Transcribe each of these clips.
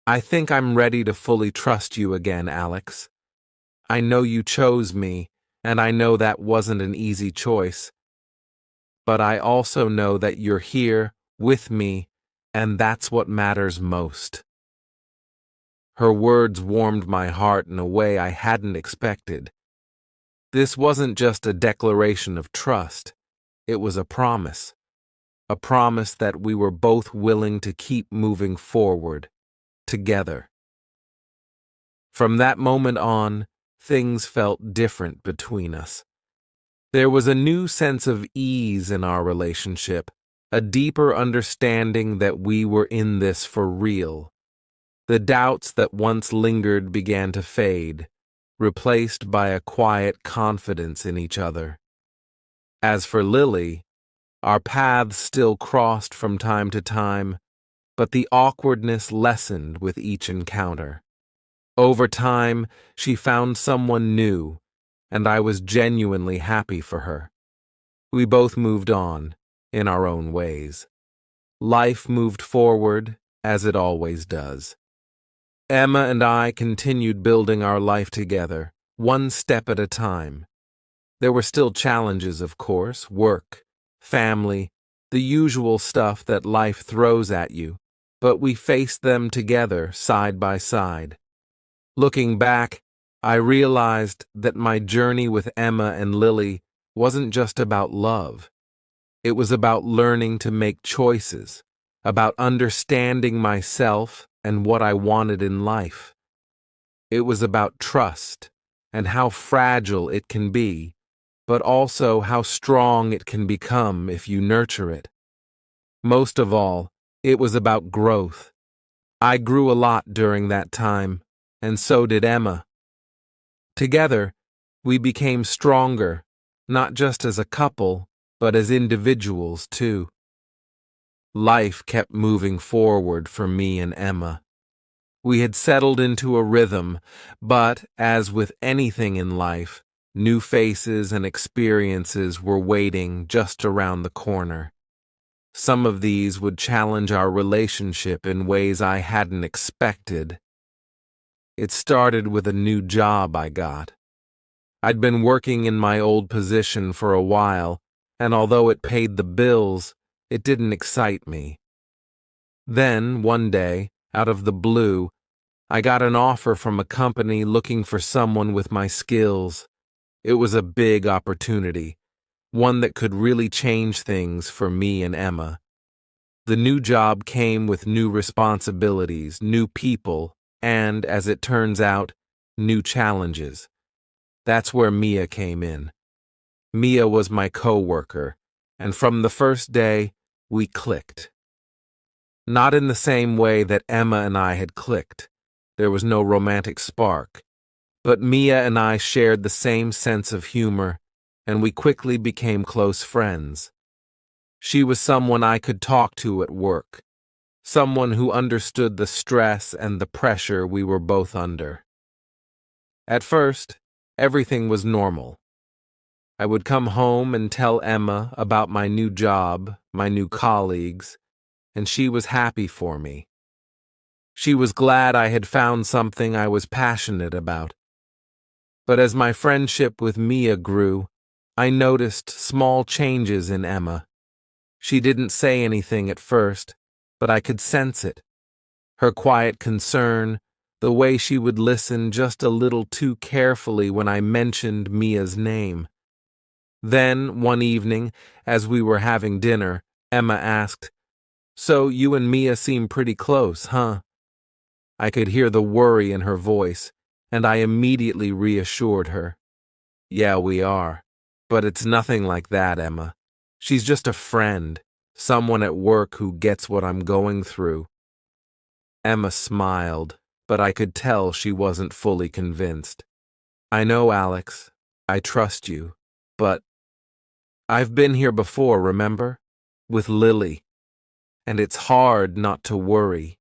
I think I'm ready to fully trust you again, Alex. I know you chose me, and I know that wasn't an easy choice. But I also know that you're here, with me, and that's what matters most. Her words warmed my heart in a way I hadn't expected. This wasn't just a declaration of trust, it was a promise. A promise that we were both willing to keep moving forward, together. From that moment on, things felt different between us. There was a new sense of ease in our relationship, a deeper understanding that we were in this for real. The doubts that once lingered began to fade, replaced by a quiet confidence in each other. As for Lily, our paths still crossed from time to time, but the awkwardness lessened with each encounter. Over time, she found someone new, and I was genuinely happy for her. We both moved on, in our own ways. Life moved forward, as it always does. Emma and I continued building our life together, one step at a time. There were still challenges, of course, work, family, the usual stuff that life throws at you, but we faced them together, side by side. Looking back, I realized that my journey with Emma and Lily wasn't just about love. It was about learning to make choices, about understanding myself and what I wanted in life. It was about trust and how fragile it can be, but also how strong it can become if you nurture it. Most of all, it was about growth. I grew a lot during that time, and so did Emma. Together, we became stronger, not just as a couple, but as individuals too. Life kept moving forward for me and Emma. We had settled into a rhythm, but, as with anything in life, new faces and experiences were waiting just around the corner. Some of these would challenge our relationship in ways I hadn't expected. It started with a new job I got. I'd been working in my old position for a while, and although it paid the bills, it didn't excite me. Then, one day, out of the blue, I got an offer from a company looking for someone with my skills. It was a big opportunity, one that could really change things for me and Emma. The new job came with new responsibilities, new people, and, as it turns out, new challenges. That's where Mia came in. Mia was my co-worker, and from the first day, we clicked. Not in the same way that Emma and I had clicked. There was no romantic spark. But Mia and I shared the same sense of humor, and we quickly became close friends. She was someone I could talk to at work, someone who understood the stress and the pressure we were both under. At first, everything was normal. I would come home and tell Emma about my new job, my new colleagues, and she was happy for me. She was glad I had found something I was passionate about. But as my friendship with Mia grew, I noticed small changes in Emma. She didn't say anything at first, but I could sense it. Her quiet concern, the way she would listen just a little too carefully when I mentioned Mia's name. Then, one evening, as we were having dinner, Emma asked, "So you and Mia seem pretty close, huh?" I could hear the worry in her voice, and I immediately reassured her. "Yeah, we are. But it's nothing like that, Emma. She's just a friend, someone at work who gets what I'm going through." Emma smiled, but I could tell she wasn't fully convinced. "I know, Alex. I trust you. But I've been here before, remember? With Lily. And it's hard not to worry."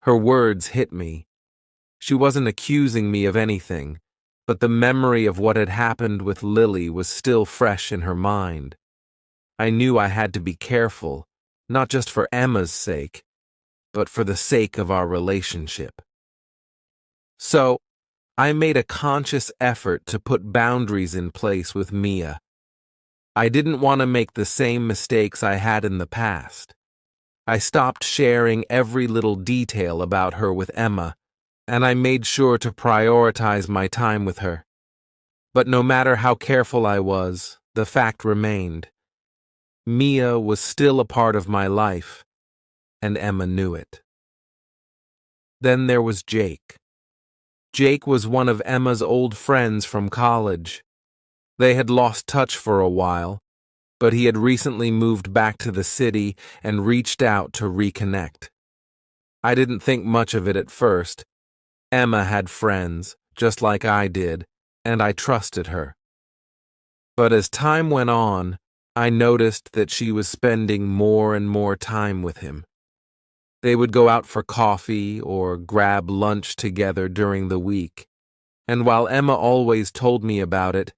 Her words hit me. She wasn't accusing me of anything, but the memory of what had happened with Lily was still fresh in her mind. I knew I had to be careful, not just for Emma's sake, but for the sake of our relationship. So, I made a conscious effort to put boundaries in place with Mia. I didn't want to make the same mistakes I had in the past. I stopped sharing every little detail about her with Emma, and I made sure to prioritize my time with her. But no matter how careful I was, the fact remained. Mia was still a part of my life, and Emma knew it. Then there was Jake. Jake was one of Emma's old friends from college. They had lost touch for a while, but he had recently moved back to the city and reached out to reconnect. I didn't think much of it at first. Emma had friends, just like I did, and I trusted her. But as time went on, I noticed that she was spending more and more time with him. They would go out for coffee or grab lunch together during the week, and while Emma always told me about it,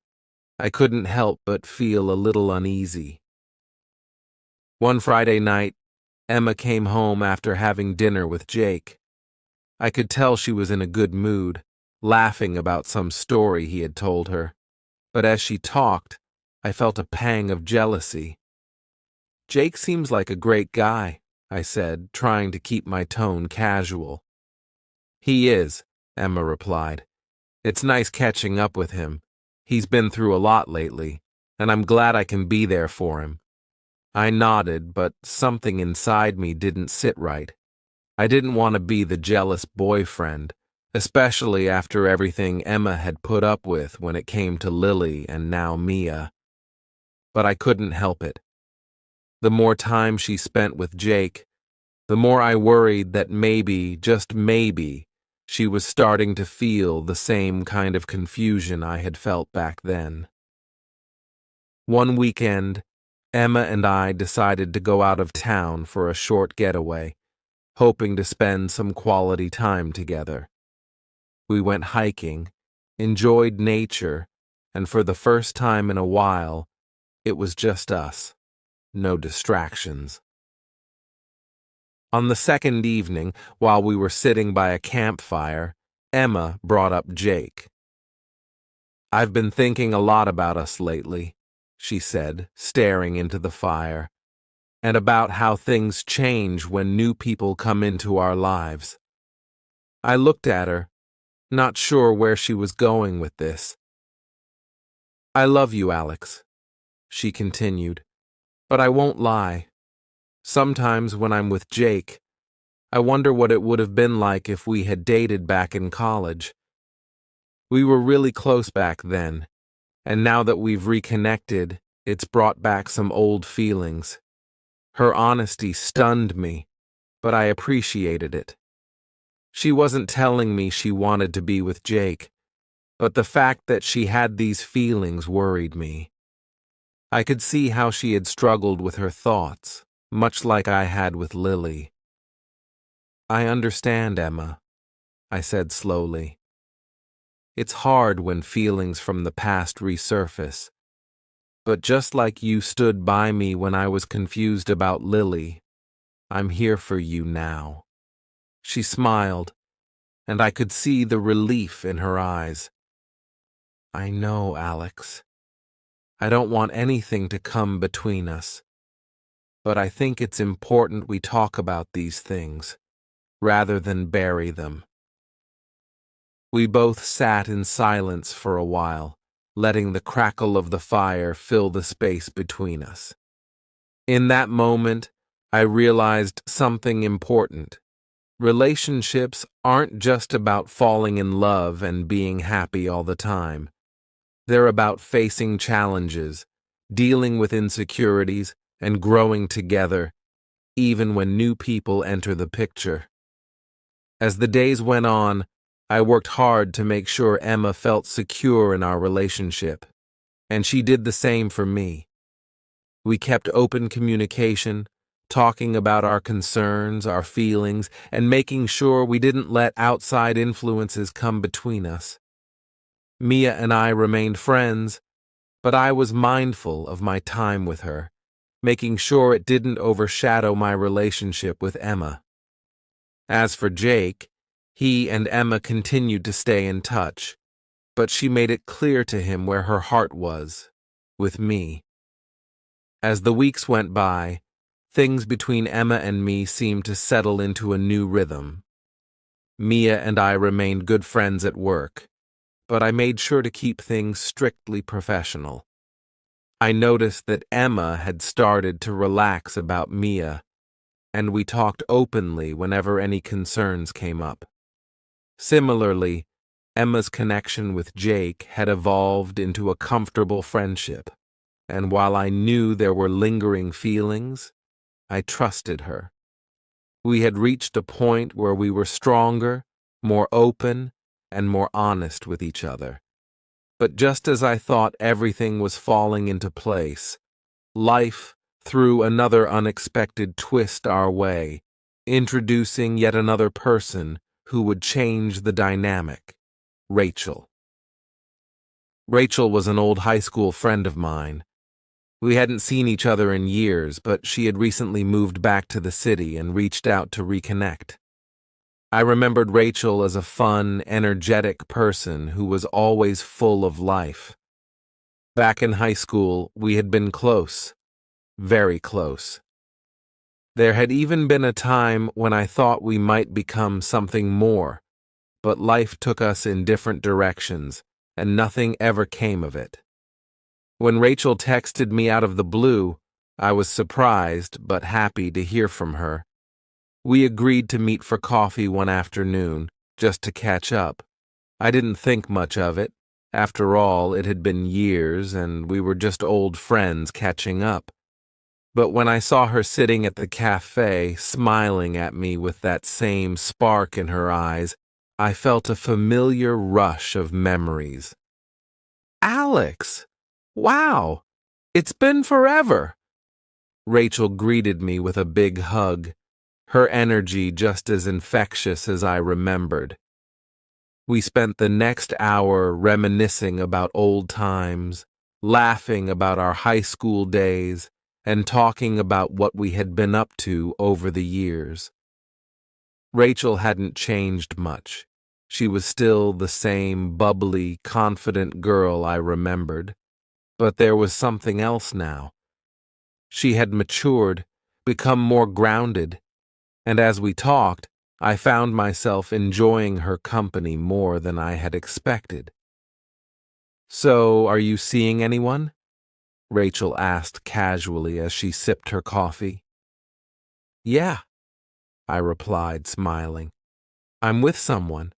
I couldn't help but feel a little uneasy. One Friday night, Emma came home after having dinner with Jake. I could tell she was in a good mood, laughing about some story he had told her, but as she talked, I felt a pang of jealousy. "Jake seems like a great guy," I said, trying to keep my tone casual. "He is," Emma replied. "It's nice catching up with him. He's been through a lot lately, and I'm glad I can be there for him." I nodded, but something inside me didn't sit right. I didn't want to be the jealous boyfriend, especially after everything Emma had put up with when it came to Lily and now Mia. But I couldn't help it. The more time she spent with Jake, the more I worried that maybe, just maybe, she was starting to feel the same kind of confusion I had felt back then. One weekend, Emma and I decided to go out of town for a short getaway, hoping to spend some quality time together. We went hiking, enjoyed nature, and for the first time in a while, it was just us. No distractions. On the second evening, while we were sitting by a campfire, Emma brought up Jake. "I've been thinking a lot about us lately," she said, staring into the fire, "and about how things change when new people come into our lives." I looked at her, not sure where she was going with this. "I love you, Alex," she continued, "but I won't lie. Sometimes when I'm with Jake, I wonder what it would have been like if we had dated back in college. We were really close back then, and now that we've reconnected, it's brought back some old feelings." Her honesty stunned me, but I appreciated it. She wasn't telling me she wanted to be with Jake, but the fact that she had these feelings worried me. I could see how she had struggled with her thoughts, much like I had with Lily. "I understand, Emma," I said slowly. "It's hard when feelings from the past resurface. But just like you stood by me when I was confused about Lily, I'm here for you now." She smiled, and I could see the relief in her eyes. "I know, Alex. I don't want anything to come between us. But I think it's important we talk about these things, rather than bury them." We both sat in silence for a while, letting the crackle of the fire fill the space between us. In that moment, I realized something important. Relationships aren't just about falling in love and being happy all the time. They're about facing challenges, dealing with insecurities, and growing together, even when new people enter the picture. As the days went on, I worked hard to make sure Emma felt secure in our relationship, and she did the same for me. We kept open communication, talking about our concerns, our feelings, and making sure we didn't let outside influences come between us. Mia and I remained friends, but I was mindful of my time with her, making sure it didn't overshadow my relationship with Emma. As for Jake, he and Emma continued to stay in touch, but she made it clear to him where her heart was, with me. As the weeks went by, things between Emma and me seemed to settle into a new rhythm. Mia and I remained good friends at work, but I made sure to keep things strictly professional. I noticed that Emma had started to relax about Mia, and we talked openly whenever any concerns came up. Similarly, Emma's connection with Jake had evolved into a comfortable friendship, and while I knew there were lingering feelings, I trusted her. We had reached a point where we were stronger, more open, and more honest with each other. But just as I thought everything was falling into place, life threw another unexpected twist our way, introducing yet another person who would change the dynamic: Rachel. Rachel was an old high school friend of mine. We hadn't seen each other in years, but she had recently moved back to the city and reached out to reconnect. I remembered Rachel as a fun, energetic person who was always full of life. Back in high school, we had been close, very close. There had even been a time when I thought we might become something more, but life took us in different directions, and nothing ever came of it. When Rachel texted me out of the blue, I was surprised but happy to hear from her. We agreed to meet for coffee one afternoon, just to catch up. I didn't think much of it. After all, it had been years, and we were just old friends catching up. But when I saw her sitting at the cafe, smiling at me with that same spark in her eyes, I felt a familiar rush of memories. "Alex! Wow! It's been forever!" Rachel greeted me with a big hug, her energy just as infectious as I remembered. We spent the next hour reminiscing about old times, laughing about our high school days, and talking about what we had been up to over the years. Rachel hadn't changed much. She was still the same bubbly, confident girl I remembered, but there was something else now. She had matured, become more grounded, and as we talked, I found myself enjoying her company more than I had expected. "So, are you seeing anyone?" Rachel asked casually as she sipped her coffee. "Yeah," I replied, smiling. "I'm with someone.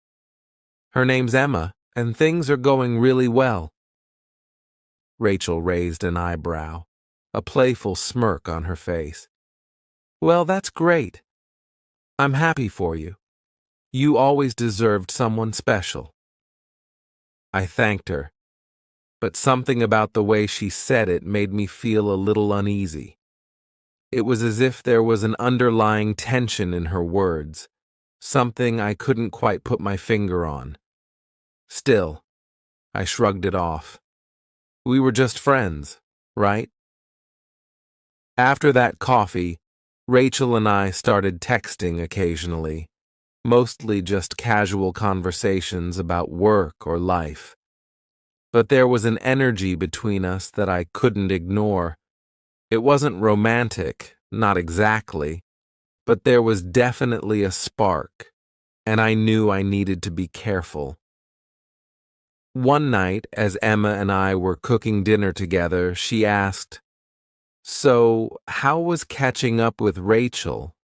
Her name's Emma, and things are going really well." Rachel raised an eyebrow, a playful smirk on her face. "Well, that's great. I'm happy for you. You always deserved someone special." I thanked her, but something about the way she said it made me feel a little uneasy. It was as if there was an underlying tension in her words, something I couldn't quite put my finger on. Still, I shrugged it off. We were just friends, right? After that coffee, Rachel and I started texting occasionally, mostly just casual conversations about work or life. But there was an energy between us that I couldn't ignore. It wasn't romantic, not exactly, but there was definitely a spark, and I knew I needed to be careful. One night, as Emma and I were cooking dinner together, she asked, "So, how was catching up with Rachel?"